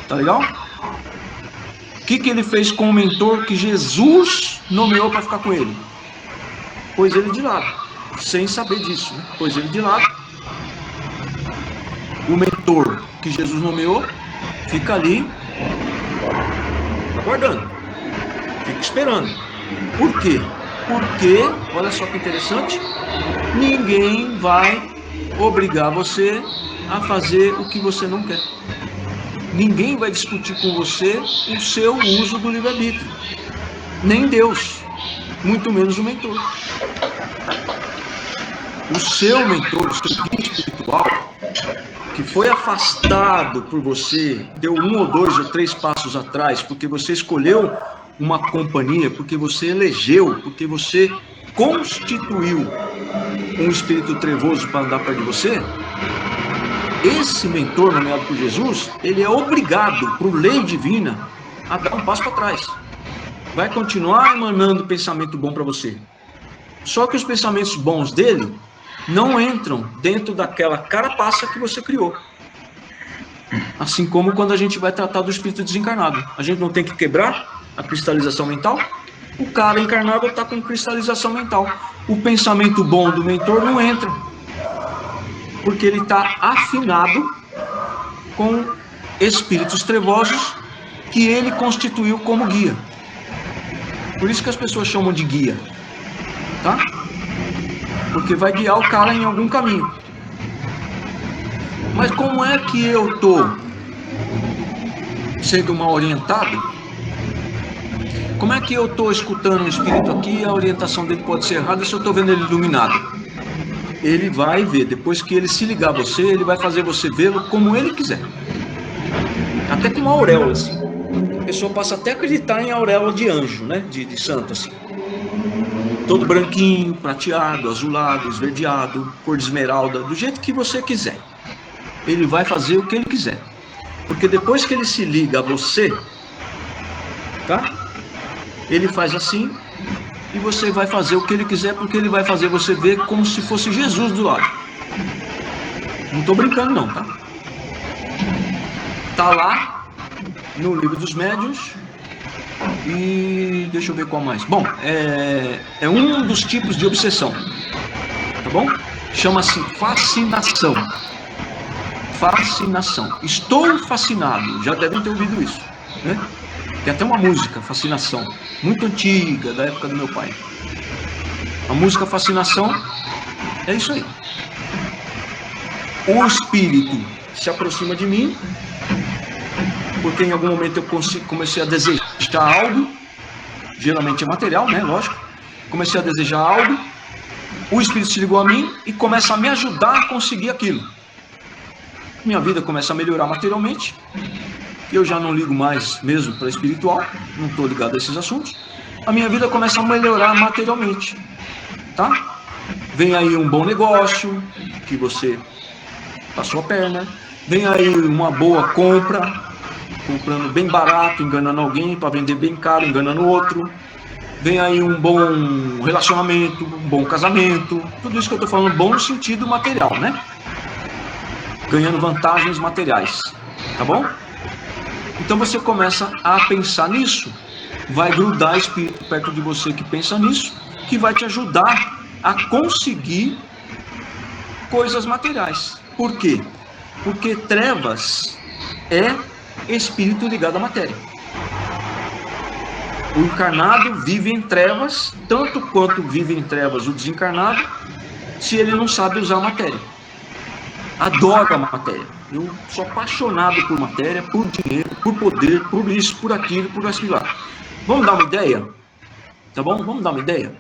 Tá legal? O que ele fez com o mentor que Jesus nomeou para ficar com ele? Pôs ele de lado, sem saber disso, né? Pôs ele de lado. O mentor que Jesus nomeou fica ali aguardando, fica esperando. Por quê? Porque, olha só que interessante, ninguém vai obrigar você a fazer o que você não quer. Ninguém vai discutir com você o seu uso do livre-arbítrio. Nem Deus, muito menos o mentor. O seu mentor, o seu guia espiritual, que foi afastado por você, deu 1 ou 2 ou 3 passos atrás, porque você escolheu uma companhia, porque você elegeu, porque você constituiu um espírito trevoso para andar perto de você, esse mentor nomeado por Jesus, ele é obrigado, por lei divina, a dar um passo para trás. Vai continuar emanando pensamento bom para você. Só que os pensamentos bons dele não entram dentro daquela carapaça que você criou. Assim como quando a gente vai tratar do espírito desencarnado. A gente não tem que quebrar a cristalização mental? O cara encarnado está com cristalização mental. O pensamento bom do mentor não entra. Porque ele está afinado com espíritos trevosos que ele constituiu como guia. Por isso que as pessoas chamam de guia, tá? Porque vai guiar o cara em algum caminho. Mas como é que eu estou sendo mal orientado? Como é que eu estou escutando um espírito aqui e a orientação dele pode ser errada se eu estou vendo ele iluminado? Ele vai ver, depois que ele se ligar a você, ele vai fazer você vê-lo como ele quiser. Até com uma auréola, assim. A pessoa passa até a acreditar em auréola de anjo, né? De santo, assim. Todo branquinho, prateado, azulado, esverdeado, cor de esmeralda, do jeito que você quiser. Ele vai fazer o que ele quiser. Porque depois que ele se liga a você, tá? Ele faz assim... e você vai fazer o que ele quiser, porque ele vai fazer você ver como se fosse Jesus do lado. Não estou brincando não, tá? Tá lá no livro dos médiuns. E deixa eu ver qual mais. Bom, é um dos tipos de obsessão, tá bom? Chama-se fascinação. Fascinação. Estou fascinado. Já devem ter ouvido isso, né? Tem até uma música, Fascinação, muito antiga, da época do meu pai. A música Fascinação é isso aí. O espírito se aproxima de mim, porque em algum momento eu comecei a desejar algo, geralmente é material, né? Lógico. Comecei a desejar algo, o espírito se ligou a mim e começa a me ajudar a conseguir aquilo. Minha vida começa a melhorar materialmente. Eu já não ligo mais mesmo para espiritual, não estou ligado a esses assuntos. A minha vida começa a melhorar materialmente, tá? Vem aí um bom negócio, que você passou a perna. Vem aí uma boa compra, comprando bem barato, enganando alguém para vender bem caro, enganando o outro. Vem aí um bom relacionamento, um bom casamento. Tudo isso que eu estou falando bom no sentido material, né? Ganhando vantagens materiais, tá bom? Então você começa a pensar nisso, vai grudar espírito perto de você que pensa nisso, que vai te ajudar a conseguir coisas materiais. Por quê? Porque trevas é espírito ligado à matéria. O encarnado vive em trevas, tanto quanto vive em trevas o desencarnado, se ele não sabe usar a matéria. Adora a matéria. Eu sou apaixonado por matéria, por dinheiro, por poder, por isso, por aquilo, por aquilo lá. Vamos dar uma ideia? Tá bom? Vamos dar uma ideia?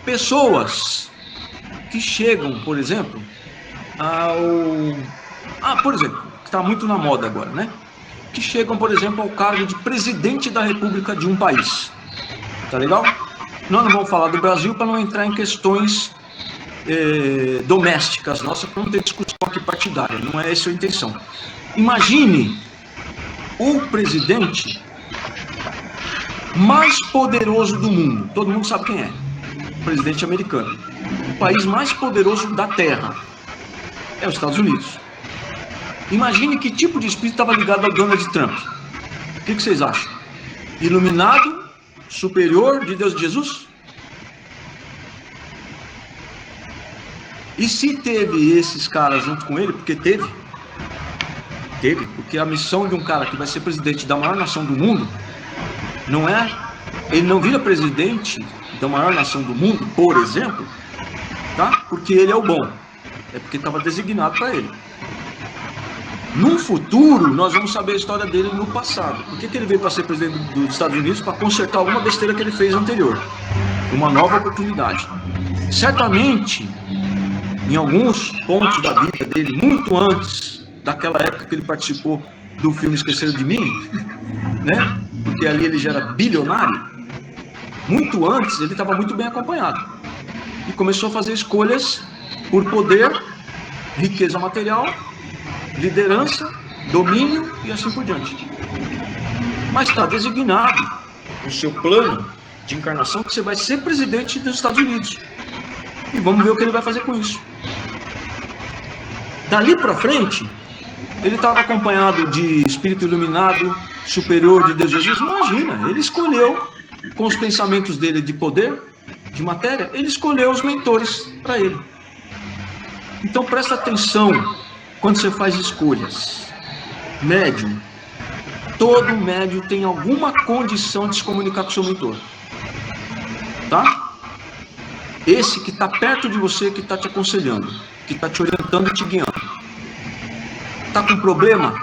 Pessoas que chegam, por exemplo, por exemplo, que está muito na moda agora, né? Que chegam, por exemplo, ao cargo de presidente da república de um país. Tá legal? Nós não vamos falar do Brasil para não entrar em questões domésticas nossas, para não ter discussão aqui partidária. Não é essa a intenção. Imagine o presidente mais poderoso do mundo. Todo mundo sabe quem é. O presidente americano. O país mais poderoso da Terra é os Estados Unidos. Imagine que tipo de espírito estava ligado ao Donald Trump. O que vocês acham? Iluminado, superior de Deus e Jesus? E se teve esses caras junto com ele, porque teve, porque a missão de um cara que vai ser presidente da maior nação do mundo, não é, ele não vira presidente da maior nação do mundo, por exemplo, tá? Porque ele é o bom, é porque estava designado para ele. No futuro, nós vamos saber a história dele no passado. Por que ele veio para ser presidente dos Estados Unidos? Para consertar alguma besteira que ele fez anterior. Uma nova oportunidade. Certamente, em alguns pontos da vida dele, muito antes daquela época que ele participou do filme Esqueceram de Mim, né? Porque ali ele já era bilionário. Muito antes, ele estava muito bem acompanhado. E começou a fazer escolhas por poder, riqueza material, liderança, domínio e assim por diante. Mas está designado no seu plano de encarnação que você vai ser presidente dos Estados Unidos. E vamos ver o que ele vai fazer com isso. Dali para frente, ele estava acompanhado de espírito iluminado, superior de Deus Jesus. Imagina, ele escolheu, com os pensamentos dele de poder, de matéria, ele escolheu os mentores para ele. Então presta atenção quando você faz escolhas. Médium. Todo médium tem alguma condição de se comunicar com o seu mentor. Tá? Esse que está perto de você, que está te aconselhando, que está te orientando e te guiando. Está com problema?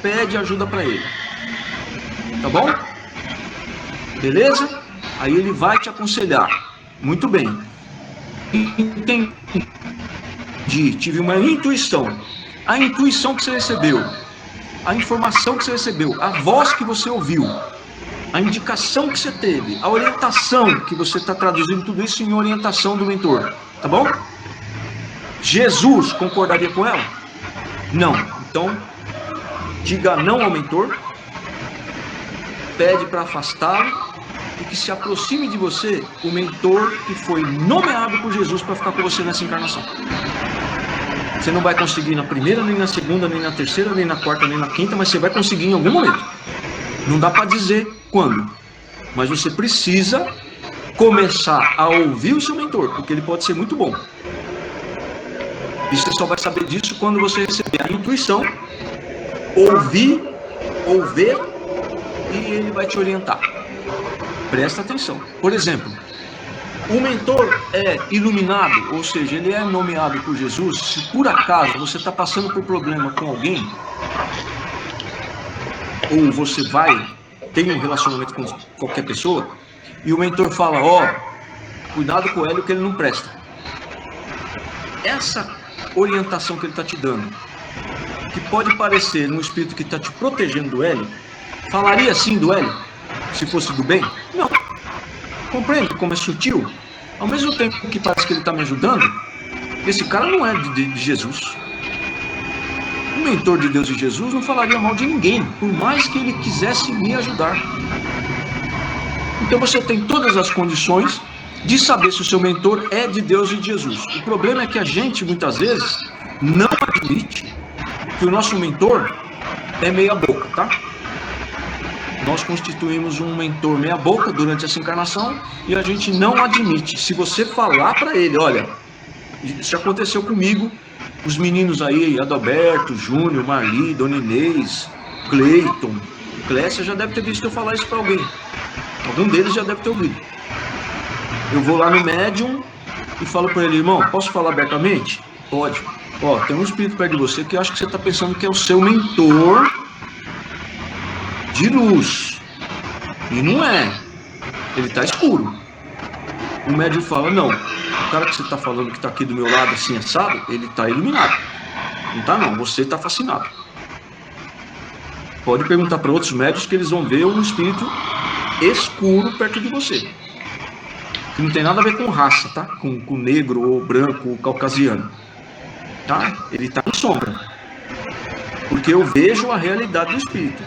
Pede ajuda para ele. Tá bom? Beleza? Aí ele vai te aconselhar. Muito bem. Entendi. Tive uma intuição. A intuição que você recebeu, a informação que você recebeu, a voz que você ouviu, a indicação que você teve, a orientação que você está traduzindo tudo isso em orientação do mentor, tá bom? Jesus concordaria com ela? Não. Então, diga não ao mentor, pede para afastá-lo e que se aproxime de você o mentor que foi nomeado por Jesus para ficar com você nessa encarnação. Você não vai conseguir na primeira, nem na segunda, nem na terceira, nem na quarta, nem na quinta, mas você vai conseguir em algum momento. Não dá para dizer quando, mas você precisa começar a ouvir o seu mentor, porque ele pode ser muito bom. E você só vai saber disso quando você receber a intuição, ouvir, e ele vai te orientar. Presta atenção. Por exemplo, o mentor é iluminado, ou seja, ele é nomeado por Jesus. Se por acaso você está passando por problema com alguém, ou você tem um relacionamento com qualquer pessoa, e o mentor fala, cuidado com ele que ele não presta. Essa orientação que ele está te dando, que pode parecer um espírito que está te protegendo do Hélio, falaria assim do Hélio, se fosse do bem? Não. Compreende como é sutil? Ao mesmo tempo que parece que ele está me ajudando, esse cara não é de Jesus. O mentor de Deus e Jesus não falaria mal de ninguém, por mais que ele quisesse me ajudar. Então você tem todas as condições de saber se o seu mentor é de Deus e de Jesus. O problema é que a gente, muitas vezes, não admite que o nosso mentor é meia boca, tá? Nós constituímos um mentor meia boca durante essa encarnação e a gente não admite. Se você falar para ele, olha, isso já aconteceu comigo, os meninos aí, Adalberto, Júnior, Marli, Dona Inês, Cleiton, Clécia, já deve ter visto eu falar isso para alguém. Algum deles já deve ter ouvido. Eu vou lá no médium e falo para ele, irmão, posso falar abertamente? Pode. Ó, tem um espírito perto de você que acha que você está pensando que é o seu mentor de luz. E não é. Ele está escuro. O médium fala, não, o cara que você está falando que está aqui do meu lado, assim, assado, ele está iluminado. Não está não, você está fascinado. Pode perguntar para outros médios que eles vão ver um espírito escuro perto de você. Que não tem nada a ver com raça, tá? Com negro, ou branco, ou caucasiano. Tá? Ele está em sombra. Porque eu vejo a realidade do espírito.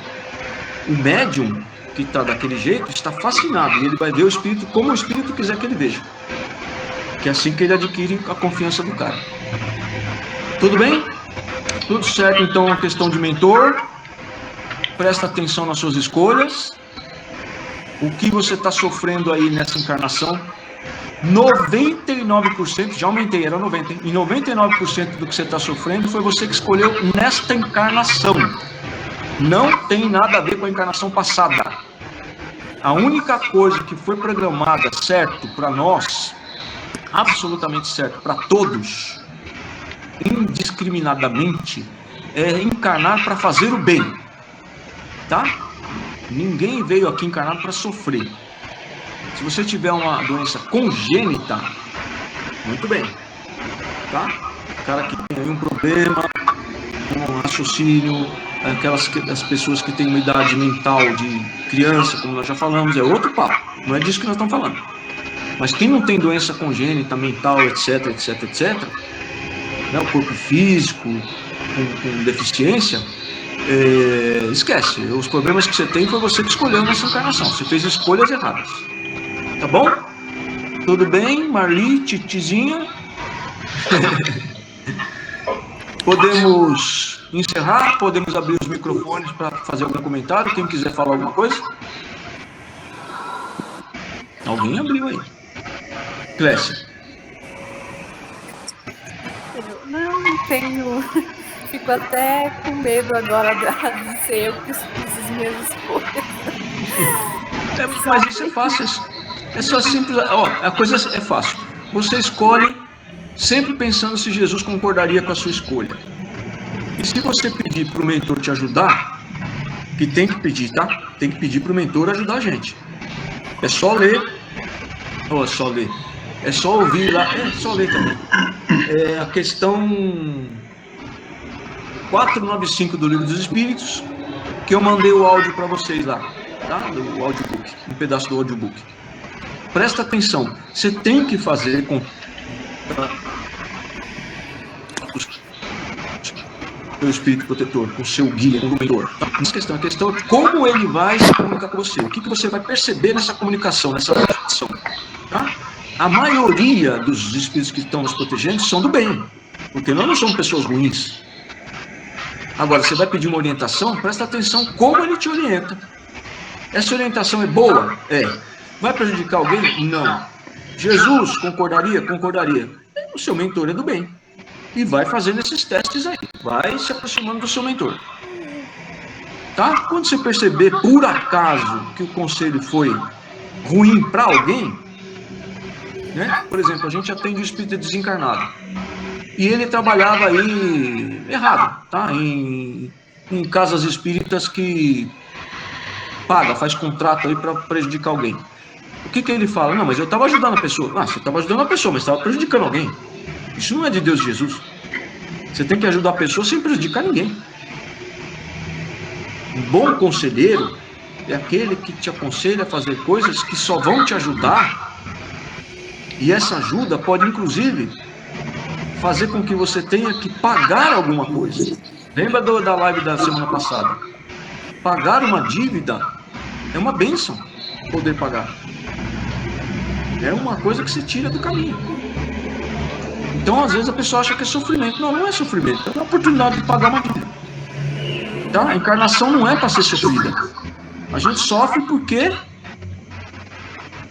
O médium que está daquele jeito está fascinado. E ele vai ver o espírito como o espírito quiser que ele veja. Que é assim que ele adquire a confiança do cara. Tudo bem? Tudo certo, então, a questão de mentor. Presta atenção nas suas escolhas. O que você está sofrendo aí nessa encarnação? 99%, já aumentei, era 90%. E 99% do que você está sofrendo foi você que escolheu nesta encarnação. Não tem nada a ver com a encarnação passada. A única coisa que foi programada certo para nós, absolutamente certo para todos, indiscriminadamente, é encarnar para fazer o bem. Tá? Ninguém veio aqui encarnado para sofrer. Se você tiver uma doença congênita, muito bem, tá? O cara que tem um problema, um raciocínio, as pessoas que têm uma idade mental de criança, como nós já falamos, é outro papo. Não é disso que nós estamos falando. Mas quem não tem doença congênita, mental, etc, né, o corpo físico, com deficiência, esquece. Os problemas que você tem foi você que escolheu nessa encarnação. Você fez escolhas erradas. Tá bom? Tudo bem, Marli, Titizinha? Podemos encerrar? Podemos abrir os microfones para fazer algum comentário? Quem quiser falar alguma coisa? Alguém abriu aí. Clécia. Não tenho. Fico até com medo agora de ser eu que fiz as minhas escolhas. Mas isso é fácil. É só simples. Ó, a coisa é fácil. Você escolhe sempre pensando se Jesus concordaria com a sua escolha. E se você pedir para o mentor te ajudar, que tem que pedir, tá? Tem que pedir para o mentor ajudar a gente. É só ler. Ou é só ler? É só ouvir lá. É só ler também. É a questão 495 do Livro dos Espíritos, que eu mandei o áudio para vocês lá, tá? Do audiobook, um pedaço do audiobook. Presta atenção, você tem que fazer com o seu espírito protetor, com o seu guia, com o mentor. A questão é como ele vai se comunicar com você, o que você vai perceber nessa comunicação, nessa comunicação, tá? A maioria dos espíritos que estão nos protegendo são do bem, porque nós não somos pessoas ruins. Agora, você vai pedir uma orientação, presta atenção como ele te orienta. Essa orientação é boa? É. Vai prejudicar alguém? Não. Jesus concordaria? Concordaria. O seu mentor é do bem. E vai fazendo esses testes aí. Vai se aproximando do seu mentor. Tá? Quando você perceber, por acaso, que o conselho foi ruim para alguém, né? Por exemplo, a gente atende o espírito desencarnado. E ele trabalhava aí errado, tá? Em casas espíritas que paga, faz contrato aí para prejudicar alguém. O que ele fala? Não, mas eu estava ajudando a pessoa. Ah, você estava ajudando a pessoa, mas estava prejudicando alguém. Isso não é de Deus e Jesus. Você tem que ajudar a pessoa sem prejudicar ninguém. Um bom conselheiro é aquele que te aconselha a fazer coisas que só vão te ajudar. E essa ajuda pode, inclusive, fazer com que você tenha que pagar alguma coisa. Lembra da live da semana passada? Pagar uma dívida é uma bênção, poder pagar. É uma coisa que se tira do caminho. Então, às vezes, a pessoa acha que é sofrimento. Não, não é sofrimento. É uma oportunidade de pagar uma dívida. Tá? A encarnação não é para ser sofrida. A gente sofre porque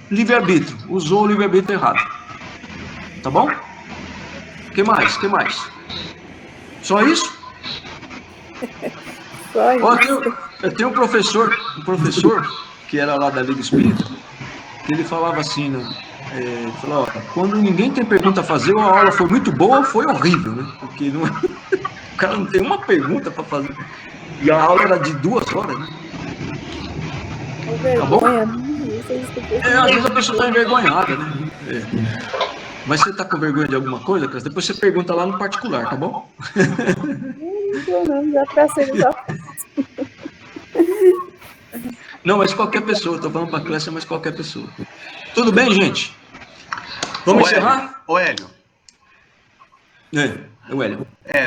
livre-arbítrio. Usou o livre-arbítrio errado. Tá bom? O que mais? Só isso? Só isso. Ó, eu tenho um professor que era lá da Liga Espírita, que ele falava assim, né? Falou, ó, quando ninguém tem pergunta a fazer, ou a aula foi muito boa ou foi horrível, né? Porque não, o cara não tem uma pergunta para fazer. E a aula era de 2 horas, né? Tá bom? Às vezes a pessoa está envergonhada, né? Mas você está com vergonha de alguma coisa, Cláudia? Depois você pergunta lá no particular, tá bom? Não, já passei, já. Não, mas qualquer pessoa. Estou falando para a Clécia, mas qualquer pessoa. Tudo bem, gente? Vamos encerrar? Ô, Hélio. O Hélio.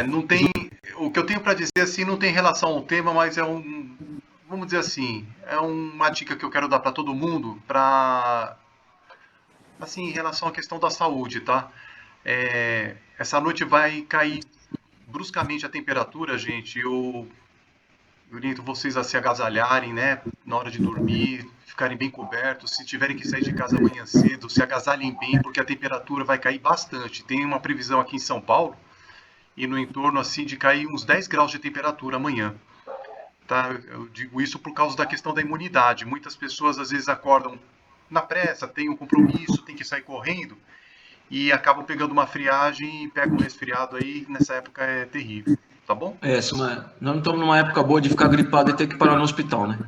Não tem... O que eu tenho para dizer, assim, não tem relação ao tema, mas é vamos dizer assim, é uma dica que eu quero dar para todo mundo, assim, em relação à questão da saúde, tá? Essa noite vai cair bruscamente a temperatura, gente. Eu oriento vocês a se agasalharem, né? Na hora de dormir, ficarem bem cobertos. Se tiverem que sair de casa amanhã cedo, se agasalhem bem, porque a temperatura vai cair bastante. Tem uma previsão aqui em São Paulo, e no entorno, assim, de cair uns 10 graus de temperatura amanhã. Tá? Eu digo isso por causa da questão da imunidade. Muitas pessoas, às vezes, acordam na pressa, tem um compromisso, tem que sair correndo, e acabam pegando uma friagem e pegam um resfriado aí, nessa época é terrível, tá bom? Nós não estamos numa época boa de ficar gripado e ter que parar no hospital, né?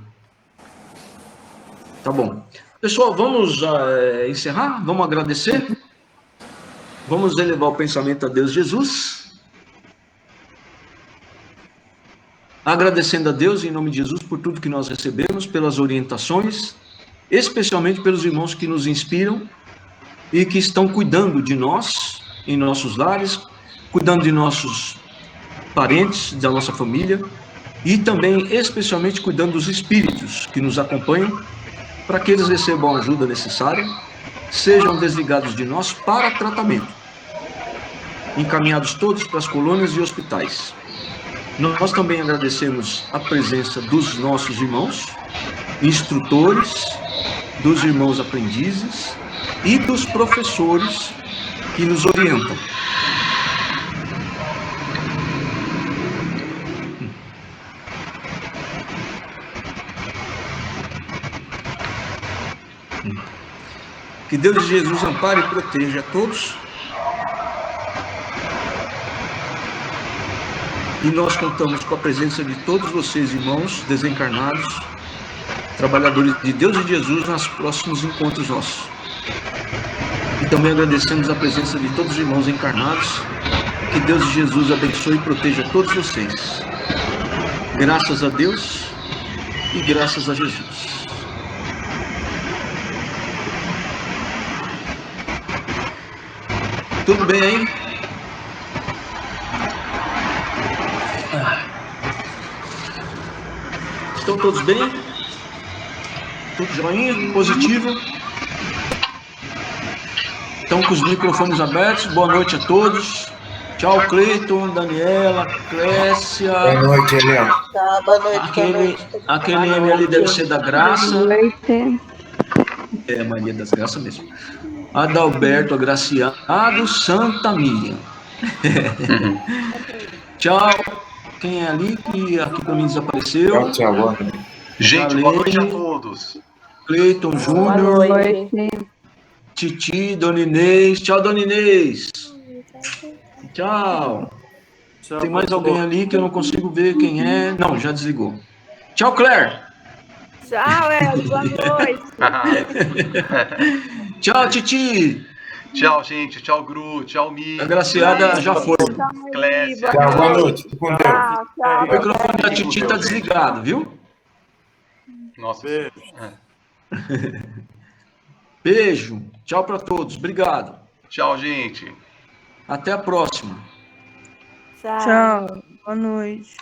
Tá bom. Pessoal, vamos encerrar? Vamos agradecer? Vamos elevar o pensamento a Deus Jesus. Agradecendo a Deus, em nome de Jesus, por tudo que nós recebemos, pelas orientações, especialmente pelos irmãos que nos inspiram e que estão cuidando de nós, em nossos lares, cuidando de nossos parentes, da nossa família, e também, especialmente, cuidando dos espíritos que nos acompanham, para que eles recebam a ajuda necessária, sejam desligados de nós para tratamento, encaminhados todos para as colônias e hospitais. Nós também agradecemos a presença dos nossos irmãos, instrutores, dos irmãos aprendizes e dos professores que nos orientam. Que Deus de Jesus ampare e proteja a todos. E nós contamos com a presença de todos vocês, irmãos desencarnados, trabalhadores de Deus e de Jesus, nos próximos encontros nossos. E também agradecemos a presença de todos os irmãos encarnados. Que Deus de Jesus abençoe e proteja todos vocês. Graças a Deus e graças a Jesus. Tudo bem aí? Estão todos bem? Tudo joinha? Positivo? Estão com os microfones abertos. Boa noite a todos. Tchau, Cleiton, Daniela, Clécia. Boa noite, Helena. Tá, boa noite. Aquele M ali deve ser da Graça. Boa noite. É a Maria das Graças mesmo. Adalberto Agraciado, Santa Miriam. Tchau. Quem é ali que aqui para mim desapareceu? Tchau, boa noite. Gente, boa noite a todos. Cleiton Júnior. Titi, Dona Inês. Tchau, Dona Inês. Tchau. Tem mais alguém ali que eu não consigo ver quem é. Não, já desligou. Tchau, Claire. Tchau, Hélio. Boa noite. Tchau, Titi. Tchau, gente. Tchau, Gru. Tchau, Mi. A Graciada já foi. Clécia. Tchau, boa noite. Fique com Deus. Tchau. O microfone da Titi está desligado, viu? Nossa. Beijo. Tchau para todos. Obrigado. Tchau, gente. Até a próxima. Tchau. Boa noite.